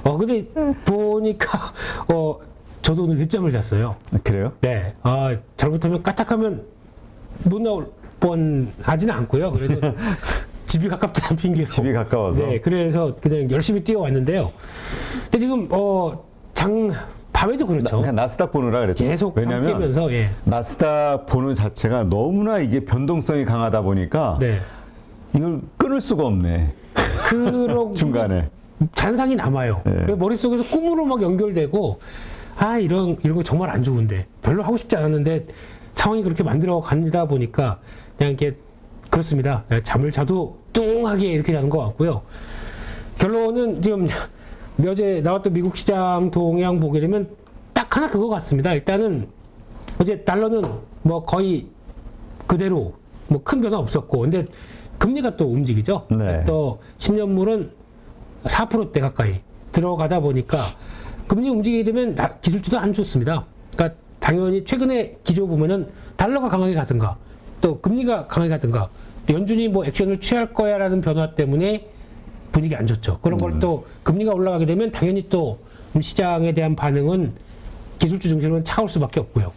근데 보니까 저도 오늘 늦잠을 잤어요. 그래요? 네. 잘못하면 까딱하면 못 나올 뻔 하지는 않고요. 그래도 집이 가깝다는 핑계로. 집이 가까워서. 네. 그래서 그냥 열심히 뛰어왔는데요. 근데 지금 밤에도 그렇죠. 그냥 나스닥 보느라 그랬죠. 계속 잠 왜냐면 깨면서 예. 나스닥 보는 자체가 너무나 이게 변동성이 강하다 보니까 네. 이걸 끊을 수가 없네. 그러고 중간에. 잔상이 남아요. 네. 그래서 머릿속에서 꿈으로 막 연결되고 이런 거 정말 안 좋은데 별로 하고 싶지 않았는데 상황이 그렇게 만들어 간다 보니까 그냥 이게 그렇습니다. 잠을 자도 뚱하게 이렇게 자는 것 같고요. 결론은 지금 어제 나왔던 미국 시장 동향 보게 되면 딱 하나 그거 같습니다. 일단은 어제 달러는 뭐 거의 그대로 뭐 큰 변화 없었고, 근데 금리가 또 움직이죠. 네. 또 10년물은 4%대 가까이 들어가다 보니까 금리 움직이게 되면 기술주도 안 좋습니다. 그러니까 당연히 최근에 기조 보면은 달러가 강하게 가든가 또 금리가 강하게 가든가 연준이 뭐 액션을 취할 거야라는 변화 때문에 분위기 안 좋죠. 그런 걸 또 금리가 올라가게 되면 당연히 또 시장에 대한 반응은 기술주 중심으로는 차가울 수밖에 없고요.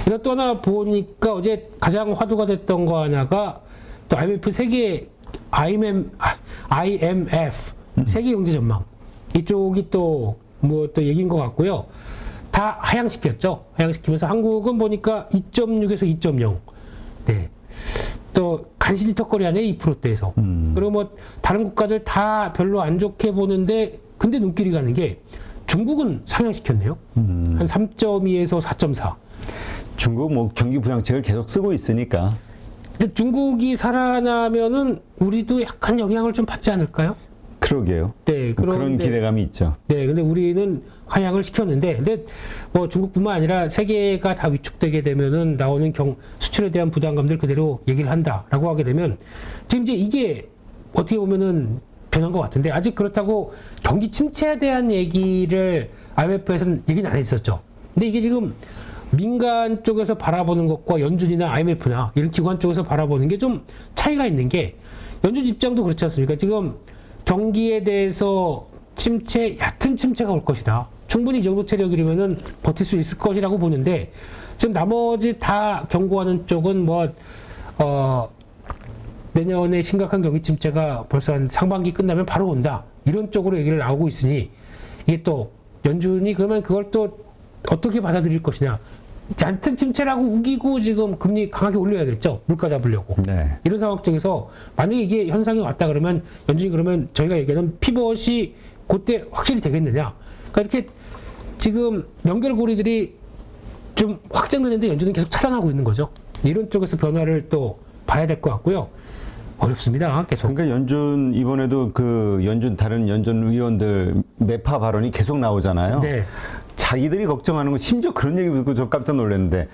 그래서 또 하나 보니까 어제 가장 화두가 됐던 거 하나가 또 IMF 세계 경제 전망 이쪽이 또 뭐 또 얘기인 것 같고요. 다 하향시켰죠. 하향시키면서 한국은 보니까 2.6에서 2.0. 네. 또 간신히 턱걸이하네 2%대에서. 그리고 뭐 다른 국가들 다 별로 안 좋게 보는데 근데 눈길이 가는 게 중국은 상향시켰네요. 한 3.2에서 4.4. 중국 뭐 경기 부양책을 계속 쓰고 있으니까. 근데 중국이 살아나면은 우리도 약간 영향을 좀 받지 않을까요? 그러게요. 네, 그런 기대감이 있죠. 네, 근데 우리는 하향을 시켰는데, 근데 뭐 중국뿐만 아니라 세계가 다 위축되게 되면은 나오는 수출에 대한 부담감들 그대로 얘기를 한다라고 하게 되면 지금 이제 이게 어떻게 보면은 변한 것 같은데 아직 그렇다고 경기 침체에 대한 얘기를 IMF에서는 얘기는 안 했었죠. 근데 이게 지금 민간 쪽에서 바라보는 것과 연준이나 IMF나 이런 기관 쪽에서 바라보는 게 좀 차이가 있는 게 연준 입장도 그렇지 않습니까? 지금 경기에 대해서 얕은 침체가 올 것이다. 충분히 이 정도 체력이라면은 버틸 수 있을 것이라고 보는데 지금 나머지 다 경고하는 쪽은 내년에 심각한 경기 침체가 벌써 한 상반기 끝나면 바로 온다. 이런 쪽으로 얘기를 나오고 있으니 이게 또 연준이 그러면 그걸 또 어떻게 받아들일 것이냐. 얕은 침체라고 우기고 지금 금리 강하게 올려야겠죠. 물가 잡으려고. 네. 이런 상황 속에서 만약에 이게 현상이 왔다 그러면 연준이 그러면 저희가 얘기하는 피벗이 그때 확실히 되겠느냐. 그러니까 이렇게 지금 연결고리들이 좀 확장되는데 연준은 계속 차단하고 있는 거죠. 이런 쪽에서 변화를 또 봐야 될 것 같고요. 어렵습니다. 계속. 그러니까 이번에도 다른 연준 위원들 매파 발언이 계속 나오잖아요. 네. 자기들이 걱정하는 건 심지어 그런 얘기 듣고 저 깜짝 놀랐는데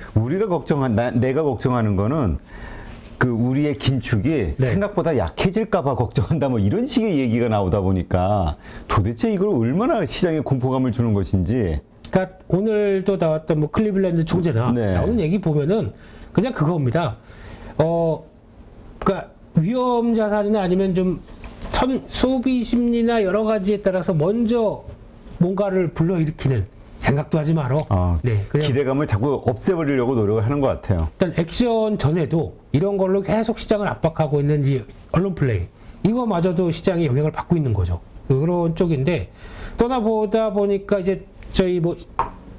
내가 걱정하는 거는 우리의 긴축이 네. 생각보다 약해질까봐 걱정한다 뭐 이런 식의 얘기가 나오다 보니까 도대체 이걸 얼마나 시장에 공포감을 주는 것인지. 그러니까 오늘도 나왔던 뭐 클리블랜드 총재나 네. 나오는 얘기 보면은 그냥 그겁니다. 그러니까 위험 자산이나 아니면 좀 소비 심리나 여러 가지에 따라서 먼저 뭔가를 불러일으키는 생각도 하지 마라. 네, 그냥 기대감을 자꾸 없애버리려고 노력을 하는 것 같아요. 일단 액션 전에도 이런 걸로 계속 시장을 압박하고 있는 이 언론 플레이 이거마저도 시장에 영향을 받고 있는 거죠. 그런 쪽인데 떠나보다 보니까 이제 저희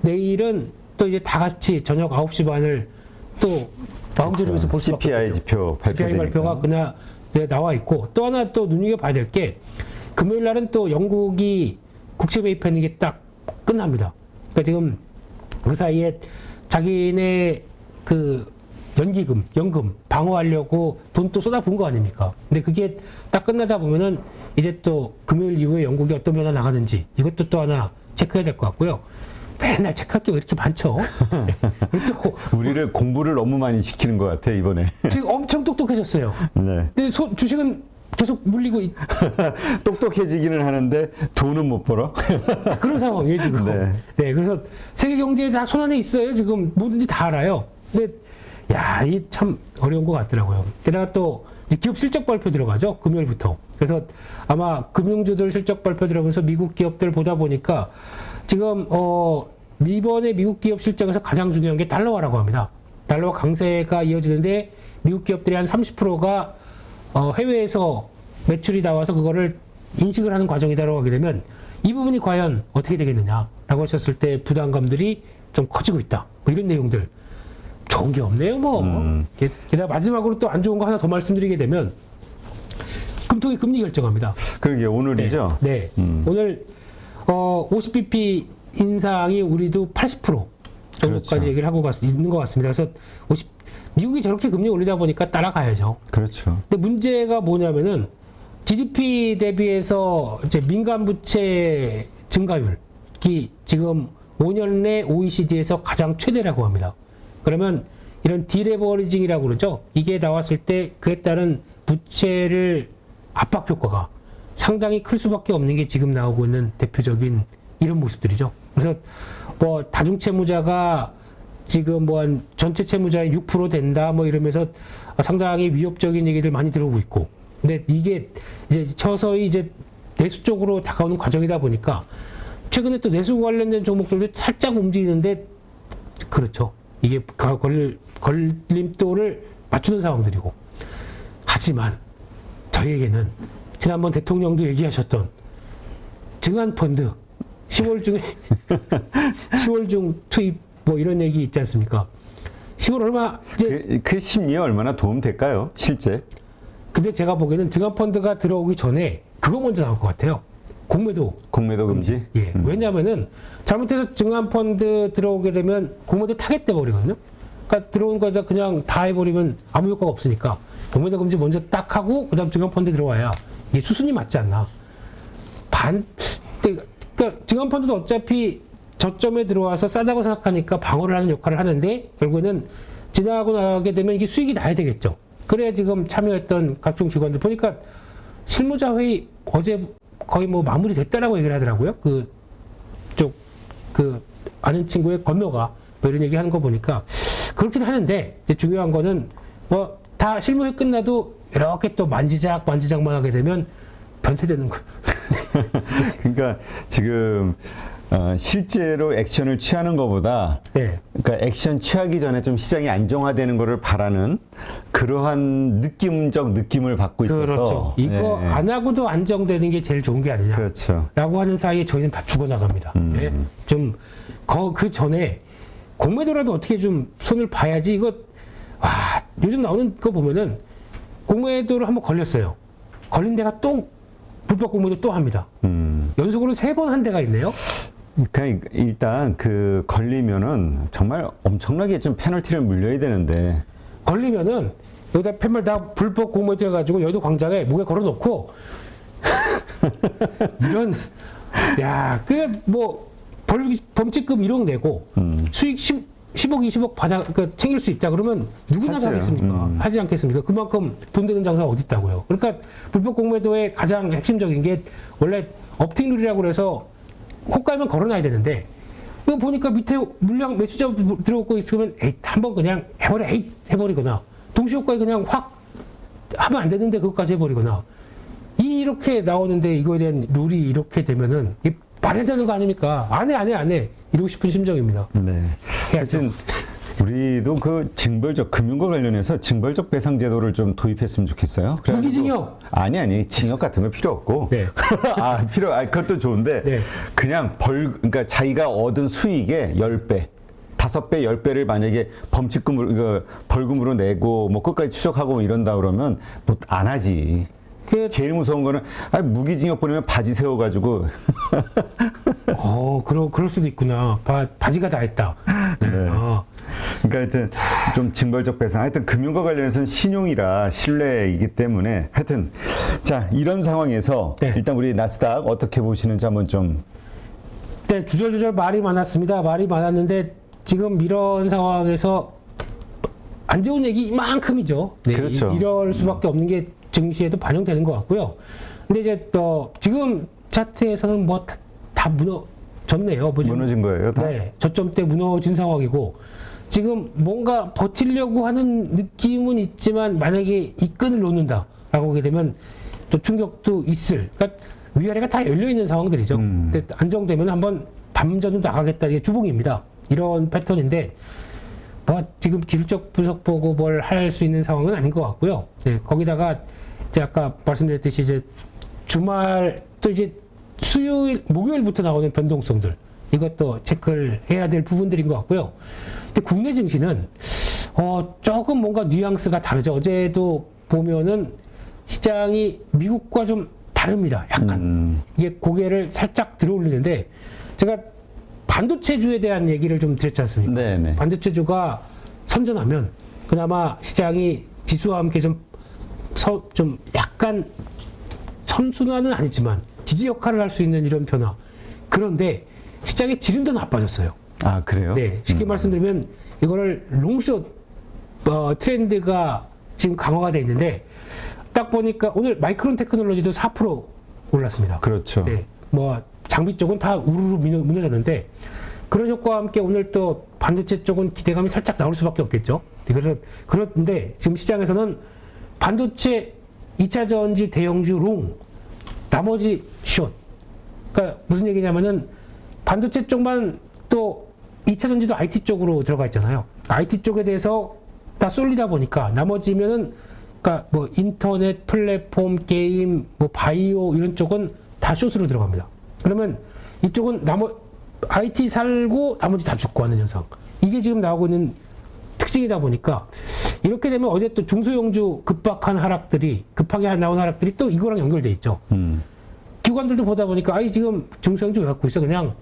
내일은 또 이제 다 같이 저녁 9시 반을 또 마음조리면서 볼 수밖에 CPI 없죠. 지표 CPI 발표가 그냥 이제 나와 있고 또 하나 또 눈여겨봐야 될 게 금요일 날은 또 영국이 국채 매입하는 게 딱 끝납니다. 그러니까 지금 그 사이에 자기네 연금 방어하려고 돈 또 쏟아부은 거 아닙니까? 근데 그게 딱 끝나다 보면은 이제 또 금요일 이후에 영국이 어떤 변화 나가는지 이것도 또 하나 체크해야 될 것 같고요. 맨날 체크할 게 왜 이렇게 많죠? 또 우리를 공부를 너무 많이 시키는 것 같아 이번에. 지금 엄청 똑똑해졌어요. 네. 근데 주식은 계속 물리고 똑똑해지기는 하는데 돈은 못 벌어. 그런 상황이에요 지금. 네, 그래서 세계 경제에 다 손안에 있어요. 지금 뭐든지 다 알아요. 근데 이 참 어려운 것 같더라고요. 게다가 또 이제 기업 실적 발표 들어가죠. 금요일부터. 그래서 아마 금융주들 실적 발표 들어가면서 미국 기업들 보다 보니까 지금 이번에 미국 기업 실적에서 가장 중요한 게 달러화라고 합니다. 달러 강세가 이어지는데 미국 기업들이 한 30%가 해외에서 매출이 나와서 그거를 인식을 하는 과정이다라고 하게 되면 이 부분이 과연 어떻게 되겠느냐라고 하셨을 때 부담감들이 좀 커지고 있다. 뭐 이런 내용들. 좋은 게 없네요, 뭐. 게다가 마지막으로 또 안 좋은 거 하나 더 말씀드리게 되면 금통위 금리 결정합니다. 그러게 오늘이죠. 네. 오늘 50bp 인상이 우리도 80% 정도까지 그렇죠. 얘기를 하고 있는 것 같습니다. 그래서 미국이 저렇게 금리 올리다 보니까 따라가야죠. 그렇죠. 근데 문제가 뭐냐면은 GDP 대비해서 이제 민간 부채 증가율이 지금 5년 내 OECD에서 가장 최대라고 합니다. 그러면 이런 디레버리징이라고 그러죠. 이게 나왔을 때 그에 따른 부채를 압박 효과가 상당히 클 수밖에 없는 게 지금 나오고 있는 대표적인 이런 모습들이죠. 그래서 뭐 다중채무자가 지금 뭐 한 전체 채무자의 6% 된다 뭐 이러면서 상당히 위협적인 얘기들 많이 들어오고 있고. 근데 이게 이제 서서히 이제 내수 쪽으로 다가오는 과정이다 보니까 최근에 또 내수 관련된 종목들도 살짝 움직이는데 그렇죠. 이게 걸림돌을 맞추는 상황들이고. 하지만 저희에게는 지난번 대통령도 얘기하셨던 증안펀드 10월 중에 10월 중 투입 뭐 이런 얘기 있지 않습니까? 10월 얼마 이제 그 심리에 얼마나 도움 될까요? 실제? 근데 제가 보기에는 증안펀드가 들어오기 전에 그거 먼저 나올 것 같아요. 공매도 금지? 예. 왜냐하면은 잘못해서 증안펀드 들어오게 되면 공매도 타겟돼 버리거든요. 그러니까 들어온 거다 그냥 다 해버리면 아무 효과가 없으니까 공매도 금지 먼저 딱 하고 그다음 증안펀드 들어와야 이게 수순이 맞지 않나. 그러니까 증안펀드도 어차피 저점에 들어와서 싸다고 생각하니까 방어를 하는 역할을 하는데 결국에는 지나가고 나가게 되면 이게 수익이 나야 되겠죠. 그래야 지금 참여했던 각종 기관들 보니까 실무자 회의 어제 거의 뭐 마무리 됐다라고 얘기를 하더라고요. 아는 친구의 건너가 뭐 이런 얘기 하는 거 보니까 그렇긴 하는데 이제 중요한 거는 뭐 다 실무회 끝나도 이렇게 또 만지작만 하게 되면 변태되는 거. 그러니까 지금 실제로 액션을 취하는 것보다 네. 그러니까 액션 취하기 전에 좀 시장이 안정화되는 것을 바라는 그러한 느낌을 받고 있어서 그렇죠. 이거 안 하고도 안정되는 게 제일 좋은 게 아니냐. 그렇죠. 라고 하는 사이에 저희는 다 죽어나갑니다. 예? 좀 그 전에 공매도라도 어떻게 좀 손을 봐야지. 이거 요즘 나오는 거 보면은 공매도를 한번 걸렸어요. 걸린 데가 또 불법 공매도 또 합니다. 연속으로 3번 한 데가 있네요. 그러니까 일단 그 걸리면은 정말 엄청나게 좀 페널티를 물려야 되는데 걸리면은 여기다 팻말 다 불법 공매도 해가지고 여의도 광장에 목에 걸어놓고 이런 뭐 범칙금 1억 내고 수익 10억 20억 그러니까 챙길 수 있다 그러면 누구나 하죠. 하겠습니까? 하지 않겠습니까? 그만큼 돈 되는 장사가 어디 있다고요. 그러니까 불법 공매도의 가장 핵심적인 게 원래 업팅룰이라고 해서 호가에만 걸어놔야 되는데 이거 보니까 밑에 물량 매수자 들어오고 있으면 한번 그냥 해버리거나 동시호가에 그냥 확 하면 안 되는데 그것까지 해버리거나 이렇게 나오는데 이거에 대한 룰이 이렇게 되면은 말해야 되는 거 아닙니까? 안 해. 이러고 싶은 심정입니다. 네. 해야죠. 하여튼 우리도 그 금융과 관련해서 징벌적 배상 제도를 좀 도입했으면 좋겠어요. 무기징역. 아니 징역 같은 거 필요 없고. 네. 그것도 좋은데 네. 그냥 그러니까 자기가 얻은 수익의 10배. 5배, 10배를 만약에 범칙금으로, 벌금으로 내고, 뭐, 끝까지 추적하고 뭐 이런다 그러면, 뭐, 안 하지. 제일 무서운 거는, 무기징역 보내면 바지 세워가지고. 그럴 수도 있구나. 바지가 다 했다. 네. 그러니까 하여튼, 좀 징벌적 배상. 하여튼, 금융과 관련해서는 신용이라 신뢰이기 때문에, 하여튼, 자, 이런 상황에서, 네. 일단 우리 나스닥 어떻게 보시는지 한번 좀. 네, 주절주절 말이 많았습니다. 말이 많았는데, 지금 이런 상황에서 안 좋은 얘기 이만큼이죠. 네, 그렇죠. 이럴 수밖에 없는 게 증시에도 반영되는 것 같고요. 근데 이제 지금 차트에서는 뭐 다 무너졌네요. 무너진 거예요, 다? 네, 저점 때 무너진 상황이고 지금 뭔가 버티려고 하는 느낌은 있지만 만약에 이 끈을 놓는다라고 하게 되면 또 충격도 있을. 그러니까 위아래가 다 열려 있는 상황들이죠. 근데 안정되면 한번 반전으로 나가겠다. 이게 주봉입니다. 이런 패턴인데 뭐 지금 기술적 분석 보고 뭘 할 수 있는 상황은 아닌 것 같고요. 네, 거기다가 이제 아까 말씀드렸듯이 이제 주말 또 이제 수요일, 목요일부터 나오는 변동성들 이것도 체크를 해야 될 부분들인 것 같고요. 근데 국내 증시는 조금 뭔가 뉘앙스가 다르죠. 어제도 보면은 시장이 미국과 좀 다릅니다. 약간 이게 고개를 살짝 들어올리는데 제가 반도체주에 대한 얘기를 좀 드렸지 않습니까? 네네. 반도체주가 선전하면 그나마 시장이 지수와 함께 좀 약간 선순환은 아니지만 지지 역할을 할 수 있는 이런 변화. 그런데 시장의 질은 더 나빠졌어요. 아, 그래요? 네, 쉽게 말씀드리면 이거를 롱숏 트렌드가 지금 강화가 돼 있는데 딱 보니까 오늘 마이크론 테크놀로지도 4% 올랐습니다. 그렇죠. 네, 뭐 장비 쪽은 다 우르르 무너졌는데 그런 효과와 함께 오늘 또 반도체 쪽은 기대감이 살짝 나올 수밖에 없겠죠. 그래서 그런데 지금 시장에서는 반도체 2차 전지 대형주 롱, 나머지 숏. 그러니까 무슨 얘기냐면은 반도체 쪽만 또 2차 전지도 IT 쪽으로 들어가 있잖아요. IT 쪽에 대해서 다 쏠리다 보니까 나머지면은 그러니까 뭐 인터넷, 플랫폼, 게임, 뭐 바이오 이런 쪽은 다 숏으로 들어갑니다. 그러면 이쪽은 IT 살고 나머지 다 죽고 하는 현상. 이게 지금 나오고 있는 특징이다 보니까 이렇게 되면 어제 또 중소형주 급하게 나온 하락들이 또 이거랑 연결돼 있죠. 기관들도 보다 보니까 지금 중소형주 왜 갖고 있어? 그냥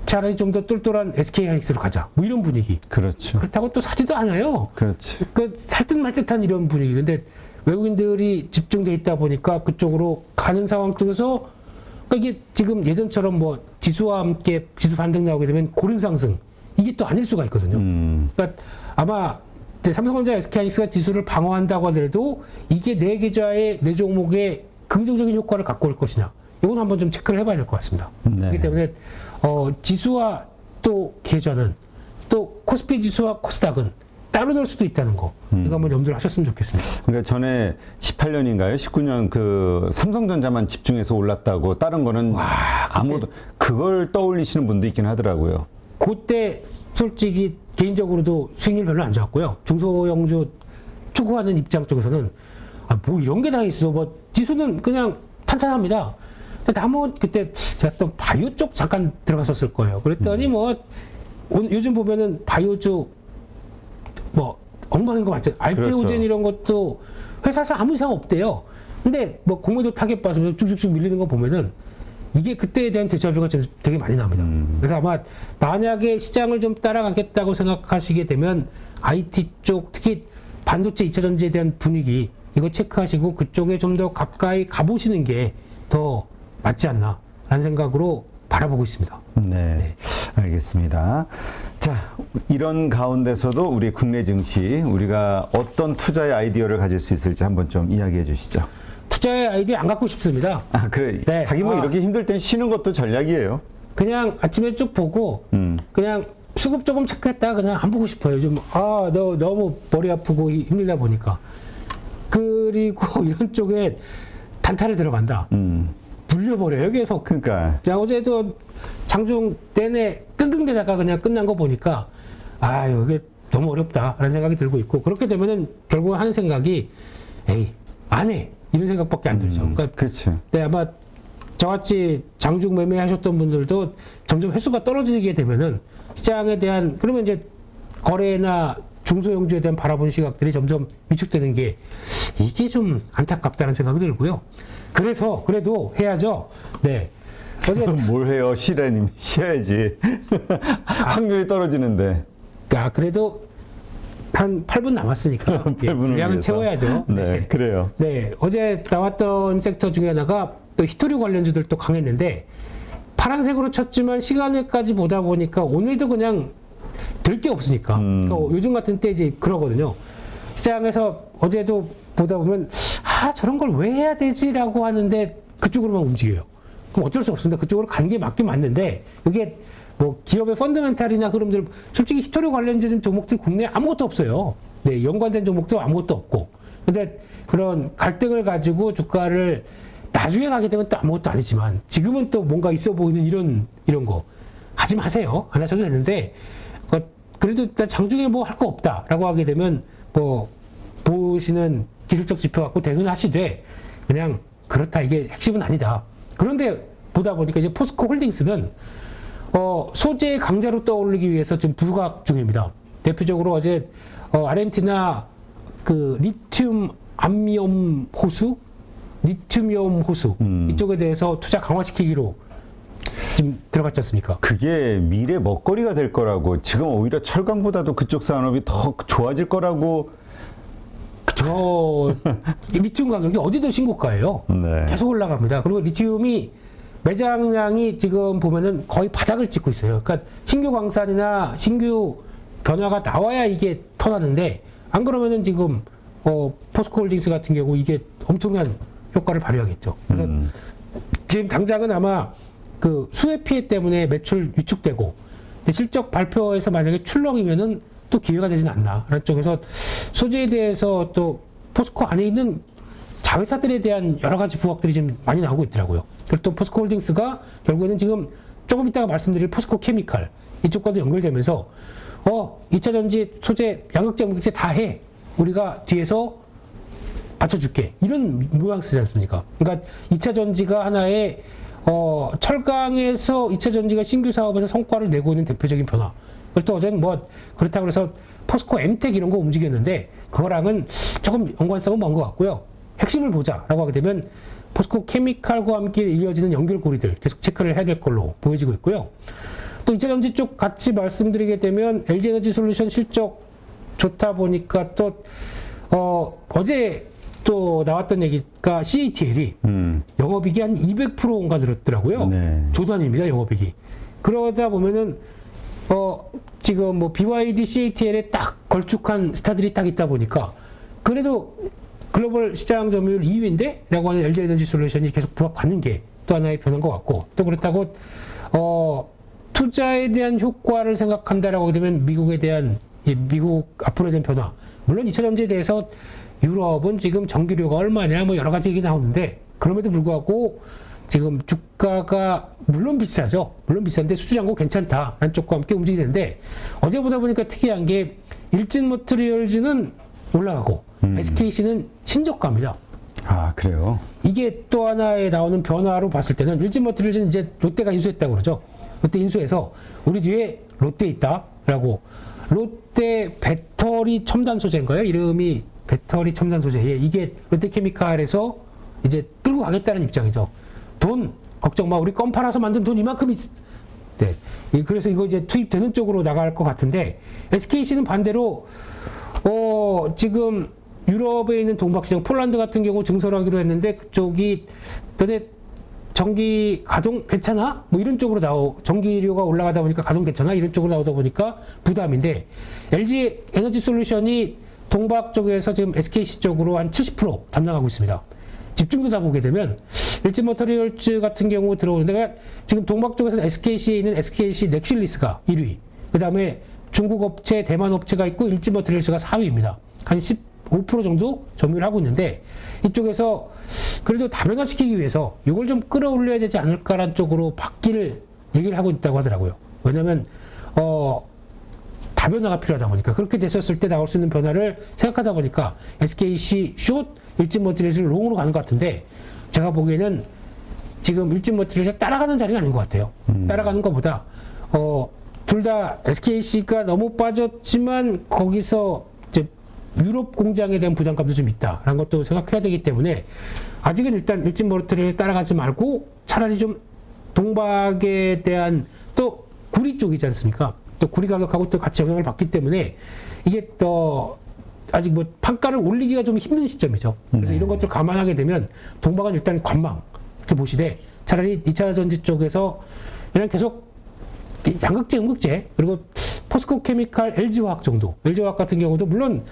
차라리 좀 더 똘똘한 SK하이닉스로 가자. 뭐 이런 분위기. 그렇죠. 그렇다고 또 사지도 않아요. 그렇지. 그 살듯 말듯한 이런 분위기. 근데 외국인들이 집중돼 있다 보니까 그쪽으로 가는 상황 쪽에서 그러니까 이게 지금 예전처럼 뭐 지수와 함께 지수 반등 나오게 되면 고른 상승 이게 또 아닐 수가 있거든요. 그러니까 아마 이제 삼성전자, SK하이닉스가 지수를 방어한다고 하더라도 이게 내 계좌에 내 종목에 긍정적인 효과를 갖고 올 것이냐. 이건 한번 좀 체크를 해봐야 될 것 같습니다. 네. 그렇기 때문에 지수와 또 계좌는 또 코스피 지수와 코스닥은 따로 놀 수도 있다는 거. 이거 한번 염두를 하셨으면 좋겠습니다. 그러니까 전에 18년인가요? 19년 그 삼성전자만 집중해서 올랐다고 다른 거는 아무도 그걸 떠올리시는 분도 있긴 하더라고요. 그때 솔직히 개인적으로도 수익률 별로 안 좋았고요. 중소형주 추구하는 입장 쪽에서는 뭐 이런 게 다 있어. 뭐 지수는 그냥 탄탄합니다. 근데 그때 제가 또 바이오 쪽 잠깐 들어갔었을 거예요. 그랬더니 뭐 오늘 요즘 보면은 바이오 쪽 뭐 엉망인 거 맞죠? 알테오젠 그렇죠. 이런 것도 회사에서 아무 이상 없대요. 근데 뭐 공매도 타겟 봐서 쭉쭉쭉 밀리는 거 보면은 이게 그때에 대한 대처비가 좀 되게 많이 나옵니다. 그래서 아마 만약에 시장을 좀 따라가겠다고 생각하시게 되면 IT 쪽 특히 반도체 2차 전지에 대한 분위기 이거 체크하시고 그쪽에 좀 더 가까이 가보시는 게 더 맞지 않나 라는 생각으로 바라보고 있습니다. 네, 알겠습니다. 자, 이런 가운데서도 우리 국내 증시 우리가 어떤 투자의 아이디어를 가질 수 있을지 한번 좀 이야기해 주시죠. 투자의 아이디어 안 갖고 싶습니다. 그래. 네. 하긴 뭐 이렇게 힘들 땐 쉬는 것도 전략이에요. 그냥 아침에 쭉 보고 그냥 수급 조금 체크했다가 그냥 안 보고 싶어요. 요즘 너무 머리 아프고 힘들다 보니까. 그리고 이런 쪽에 단타를 들어간다. 물려버려요 계속. 그러니까 자, 어제도 장중 내내 끙끙대다가 그냥 끝난 거 보니까 이게 너무 어렵다라는 생각이 들고 있고 그렇게 되면은 결국 하는 생각이 안 해. 이런 생각밖에 안 들죠. 그러니까 그렇죠. 네, 아마 저같이 장중 매매하셨던 분들도 점점 횟수가 떨어지게 되면은 시장에 대한 그러면 이제 거래나 중소형주에 대한 바라보는 시각들이 점점 위축되는 게 이게 좀 안타깝다는 생각이 들고요. 그래서 그래도 해야죠. 네. 어제 뭘 해요? 쉬라님 쉬어야지. 확률이 떨어지는데. 그래도 한 8분 남았으니까 8분을 분량은 위해서. 채워야죠. 네, 그래요. 네, 어제 나왔던 섹터 중에 하나가 또 히토류 관련주들도 강했는데 파란색으로 쳤지만 시간외까지 보다 보니까 오늘도 그냥 될 게 없으니까 그러니까 요즘 같은 때 이제 그러거든요. 시장에서 어제도 보다 보면 저런 걸 왜 해야 되지라고 하는데 그쪽으로만 움직여요. 그럼 어쩔 수 없습니다. 그쪽으로 가는 게 맞긴 맞는데 이게 뭐 기업의 펀더멘탈이나 흐름들 솔직히 히토리 관련된 종목들 국내에 아무것도 없어요. 네, 연관된 종목도 아무것도 없고. 근데 그런 갈등을 가지고 주가를 나중에 가게 되면 또 아무것도 아니지만 지금은 또 뭔가 있어 보이는 이런 거 하지 마세요. 안 하셔도 되는데 그래도 일단 장중에 뭐 할 거 없다라고 하게 되면 뭐 보시는 기술적 지표 갖고 대응하시되 그냥 그렇다 이게 핵심은 아니다. 그런데 보다 보니까 이제 포스코 홀딩스는 소재 강자로 떠오르기 위해서 지금 부각 중입니다. 대표적으로 어제 아르헨티나 그 리튬 암이온 호수, 리튬이온 호수 이쪽에 대해서 투자 강화시키기로 지금 들어갔지 않습니까? 그게 미래 먹거리가 될 거라고 지금 오히려 철강보다도 그쪽 산업이 더 좋아질 거라고 리튬 가격이 어디도 신고가예요. 네. 계속 올라갑니다. 그리고 리튬이 매장량이 지금 보면은 거의 바닥을 찍고 있어요. 그러니까 신규 광산이나 신규 변화가 나와야 이게 터나는데 안 그러면은 지금 포스코홀딩스 같은 경우 이게 엄청난 효과를 발휘하겠죠. 그래서 지금 당장은 아마 그 수혜 피해 때문에 매출 위축되고 근데 실적 발표에서 만약에 출렁이면은 또 기회가 되진 않나 라는 쪽에서 소재에 대해서 또 포스코 안에 있는 자회사들에 대한 여러 가지 부각들이 지금 많이 나오고 있더라고요. 그리고 또 포스코홀딩스가 결국에는 지금 조금 이따가 말씀드릴 포스코 케미칼 이쪽과도 연결되면서 2차 전지 소재 양극재 음극재 다 해. 우리가 뒤에서 받쳐줄게. 이런 뉘앙스지 않습니까? 그러니까 2차 전지가 하나의 철강에서 2차 전지가 신규 사업에서 성과를 내고 있는 대표적인 변화. 그리고 또 어제는 뭐 그렇다고 해서 포스코 엠텍 이런 거 움직였는데 그거랑은 조금 연관성은 먼 것 같고요. 핵심을 보자라고 하게 되면 포스코 케미칼과 함께 이어지는 연결고리들 계속 체크를 해야 될 걸로 보여지고 있고요. 또 2차 전지 쪽 같이 말씀드리게 되면 LG에너지 솔루션 실적 좋다 보니까 또 어제 또 나왔던 얘기가 CATL이 영업이익이 한 200%인가 늘었더라고요. 네. 조단위입니다, 영업이익이. 그러다 보면은 지금 뭐 BYD, CATL에 딱 걸쭉한 스타들이 딱 있다 보니까 그래도 글로벌 시장 점유율 2위인데? 라고 하는 LG에너지 솔루션이 계속 부각받는 게 또 하나의 변화인 것 같고 또 그렇다고 투자에 대한 효과를 생각한다라고 하게 되면 미국에 대한 미국 앞으로에 대한 변화 물론 2차 전지에 대해서 유럽은 지금 전기료가 얼마냐 뭐 여러 가지 얘기 나오는데 그럼에도 불구하고 지금 주가가 물론 비싸죠. 물론 비싼데 수주잔고 괜찮다라는 쪽과 함께 움직이는데 어제 보다 보니까 특이한 게 일진모터리얼즈는 올라가고 SKC는 신저가입니다. 아, 그래요? 이게 또 하나의 나오는 변화로 봤을 때는 일진모터리얼즈는 이제 롯데가 인수했다고 그러죠. 롯데 인수해서 우리 뒤에 롯데 있다라고 롯데 배터리 첨단 소재인가요? 이름이 배터리 첨단 소재. 이게 롯데케미칼에서 이제 끌고 가겠다는 입장이죠. 돈 걱정 마. 우리 껌 팔아서 만든 돈 이만큼 네. 그래서 이거 이제 투입되는 쪽으로 나갈 것 같은데 SKC는 반대로 지금 유럽에 있는 동박시장 폴란드 같은 경우 증설하기로 했는데 그쪽이 너네 전기 가동 괜찮아? 뭐 이런 쪽으로 전기료가 올라가다 보니까 가동 괜찮아? 이런 쪽으로 나오다 보니까 부담인데 LG 에너지 솔루션이 동박 쪽에서 지금 SKC 쪽으로 한 70% 담당하고 있습니다. 집중도다 보게 되면 일진모터리얼즈 같은 경우 들어오는데 지금 동박 쪽에서는 SKC에 있는 SKC 넥실리스가 1위 그 다음에 중국 업체, 대만 업체가 있고 일진모터리얼즈가 4위입니다. 한 15% 정도 점유를 하고 있는데 이쪽에서 그래도 다변화시키기 위해서 이걸 좀 끌어올려야 되지 않을까라는 쪽으로 바뀔 얘기를 하고 있다고 하더라고요. 왜냐하면 다변화가 필요하다 보니까 그렇게 됐었을 때 나올 수 있는 변화를 생각하다 보니까 SKC 숏, 일진모터리얼즈를 롱으로 가는 것 같은데 제가 보기에는 지금 일진모터리얼즈 따라가는 자리는 아닌 것 같아요. 따라가는 것보다 둘 다 SKC가 너무 빠졌지만 거기서 이제 유럽 공장에 대한 부담감도 좀 있다라는 것도 생각해야 되기 때문에 아직은 일단 일진모터리얼즈 따라가지 말고 차라리 좀 동박에 대한 또 구리 쪽이지 않습니까? 또 구리 가격하고 또 같이 영향을 받기 때문에 이게 또 아직 뭐 판가를 올리기가 좀 힘든 시점이죠. 그래서 이런 것들 감안하게 되면 동박은 일단 관망 이렇게 보시되 차라리 2차 전지 쪽에서 그냥 계속 양극재, 음극재 그리고 포스코 케미칼, LG화학 정도. LG화학 같은 경우도 물론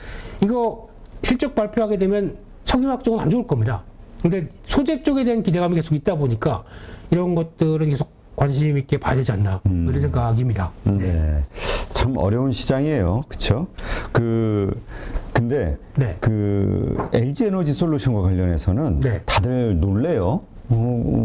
이거 실적 발표하게 되면 석유화학 쪽은 안 좋을 겁니다. 근데 소재 쪽에 대한 기대감이 계속 있다 보니까 이런 것들은 계속 관심 있게 봐야 되지 않나 이런 생각입니다. 네. 참 어려운 시장이에요. 그렇죠? 근데 네. LG 에너지 솔루션과 관련해서는 네. 다들 놀래요.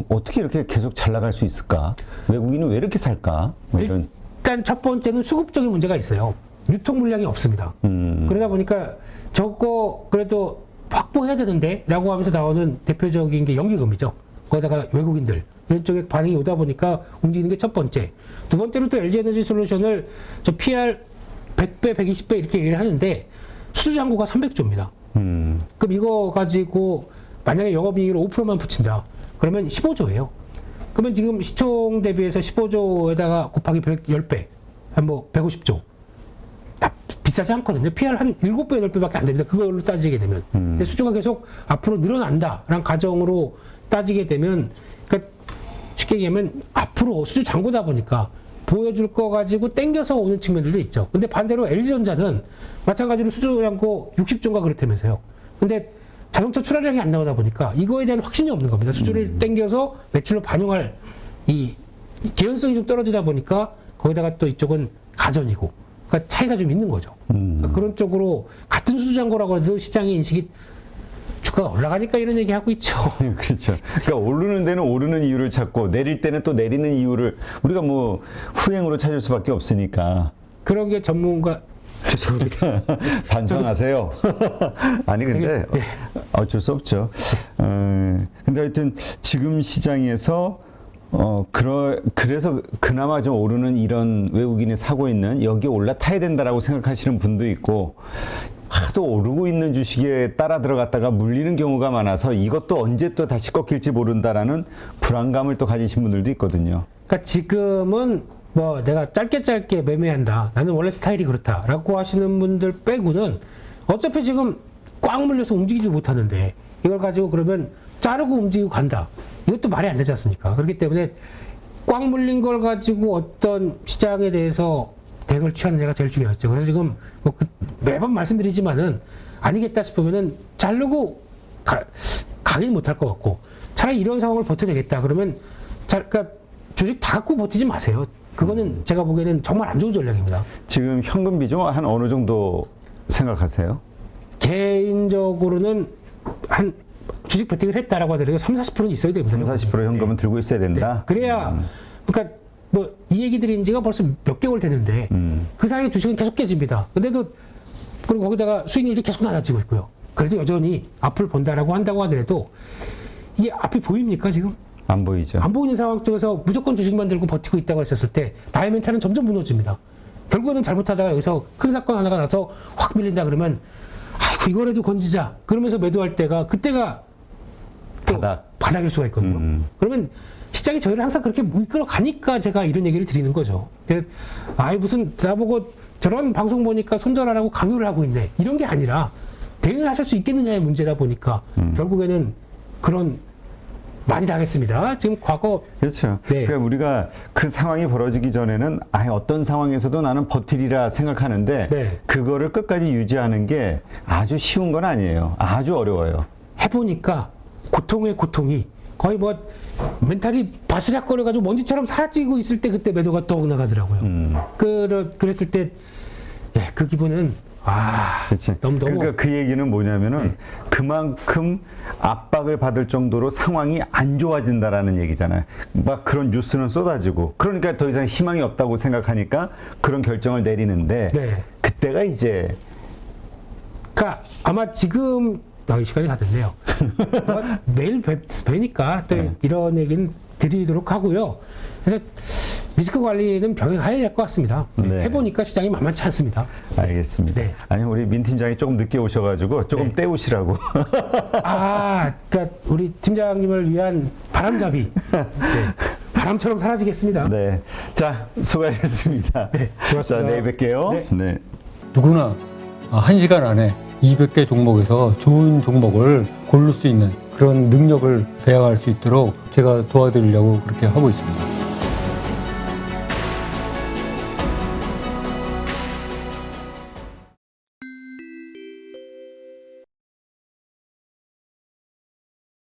어떻게 이렇게 계속 잘 나갈 수 있을까? 외국인은 왜 이렇게 살까? 뭐 이런. 일단 첫 번째는 수급적인 문제가 있어요. 유통 물량이 없습니다. 그러다 보니까 저거 그래도 확보해야 되는데 라고 하면서 나오는 대표적인 게 연기금이죠. 거기다가 외국인들 이런 쪽에 반응이 오다 보니까 움직이는 게 첫 번째. 두 번째로 또 LG에너지 솔루션을 저 PR 100배, 120배 이렇게 얘기를 하는데 수주 잔고가 300조입니다. 그럼 이거 가지고 만약에 영업이익을 5%만 붙인다. 그러면 15조예요. 그러면 지금 시총 대비해서 15조에다가 곱하기 10배, 한 뭐 150조. 다 비싸지 않거든요. PR 한 7배, 8배밖에 안 됩니다. 그걸로 따지게 되면. 근데 수주가 계속 앞으로 늘어난다라는 가정으로 따지게 되면, 그러니까 쉽게 얘기하면 앞으로 수주 잔고다 보니까 보여줄 거 가지고 땡겨서 오는 측면들도 있죠. 근데 반대로 LG전자는 마찬가지로 수주 잔고 60조인가 그렇다면서요. 근데 자동차 출하량이 안 나오다 보니까 이거에 대한 확신이 없는 겁니다. 수주를 땡겨서 매출로 반영할 이 개연성이 좀 떨어지다 보니까 거기다가 또 이쪽은 가전이고, 그러니까 차이가 좀 있는 거죠. 그러니까 그런 쪽으로 같은 수주 잔고라고 해도 시장의 인식이 주가가 올라가니까 이런 얘기 하고 있죠. 그렇죠. 그러니까 오르는 데는 오르는 이유를 찾고 내릴 때는 또 내리는 이유를 우리가 뭐 후행으로 찾을 수밖에 없으니까. 그런 게 전문가 죄송합니다. 반성하세요. 아니 근데 네. 어쩔 수 없죠. 근데 하여튼 지금 시장에서 그래서 그나마 좀 오르는 이런 외국인이 사고 있는 여기에 올라타야 된다라고 생각하시는 분도 있고, 하도 오르고 있는 주식에 따라 들어갔다가 물리는 경우가 많아서 이것도 언제 또 다시 꺾일지 모른다라는 불안감을 또 가지신 분들도 있거든요. 그러니까 지금은 뭐 내가 짧게 매매한다. 나는 원래 스타일이 그렇다라고 하시는 분들 빼고는 어차피 지금 꽉 물려서 움직이지 못하는데 이걸 가지고 그러면 자르고 움직이고 간다. 이것도 말이 안 되지 않습니까? 그렇기 때문에 꽉 물린 걸 가지고 어떤 시장에 대해서 대응을 취하느냐가 제일 중요하죠. 그래서 지금 뭐 매번 말씀드리지만은 아니겠다 싶으면은 자르고 가긴 못할 것 같고, 차라리 이런 상황을 버텨내겠다 그러면 그러니까 주식 다 갖고 버티지 마세요. 그거는 제가 보기에는 정말 안 좋은 전략입니다. 지금 현금 비중 한 어느 정도 생각하세요? 개인적으로는 한 주식 베팅을 했다라고 하더라도 30-40%는 있어야 됩니다. 30-40% 현금은 들고 있어야 된다? 네. 그래야 그러니까 뭐 이 얘기 드린 지가 벌써 몇 개월 됐는데 그 사이에 주식은 계속 깨집니다. 근데도 그리고 거기다가 수익률도 계속 낮아지고 있고요. 그래도 여전히 앞을 본다라고 한다고 하더라도 이게 앞이 보입니까 지금? 안 보이죠. 안 보이는 상황 쪽에서 무조건 주식만 들고 버티고 있다고 했었을 때 나의 멘탈은 점점 무너집니다. 결국에는 잘못하다가 여기서 큰 사건 하나가 나서 확 밀린다 그러면 아이고 이거라도 건지자 그러면서 매도할 때가 그때가 또 바닥일 수가 있거든요. 그러면 시장이 저희를 항상 그렇게 이끌어 가니까 제가 이런 얘기를 드리는 거죠. 아이 무슨 나보고 저런 방송 보니까 손절하라고 강요를 하고 있네. 이런 게 아니라 대응을 하실 수 있겠느냐의 문제다 보니까 결국에는 그런 많이 당했습니다. 지금 과거. 그렇죠. 네. 그러니까 우리가 그 상황이 벌어지기 전에는 아예 어떤 상황에서도 나는 버티리라 생각하는데 네. 그거를 끝까지 유지하는 게 아주 쉬운 건 아니에요. 아주 어려워요. 해보니까 고통의 고통이 거의 뭐 멘탈이 바스락거려가지고 먼지처럼 사라지고 있을 때 그때 매도가 또 나가더라고요. 그랬을 때 그 기분은 그렇지. 너무 그러니까 그 얘기는 뭐냐면은 그만큼 압박을 받을 정도로 상황이 안 좋아진다라는 얘기잖아요. 막 그런 뉴스는 쏟아지고 그러니까 더 이상 희망이 없다고 생각하니까 그런 결정을 내리는데 네. 그때가 이제 그러니까 아마 지금 이 시간이 다 됐네요. 매일 뵈니까 또 이런 얘기는 드리도록 하고요. 그래서 리스크 관리는 병행해야 될 것 같습니다. 네. 해보니까 시장이 만만치 않습니다. 알겠습니다. 네. 아니 우리 민 팀장이 조금 늦게 오셔가지고 조금 네. 때우시라고. 그러니까 우리 팀장님을 위한 바람잡이. 네. 바람처럼 사라지겠습니다. 네. 자, 수고하셨습니다. 네, 고맙습니다. 자, 내일 뵐게요. 네. 네. 누구나 1시간 안에 200개 종목에서 좋은 종목을 고를 수 있는 그런 능력을 배양할 수 있도록 제가 도와드리려고 그렇게 하고 있습니다.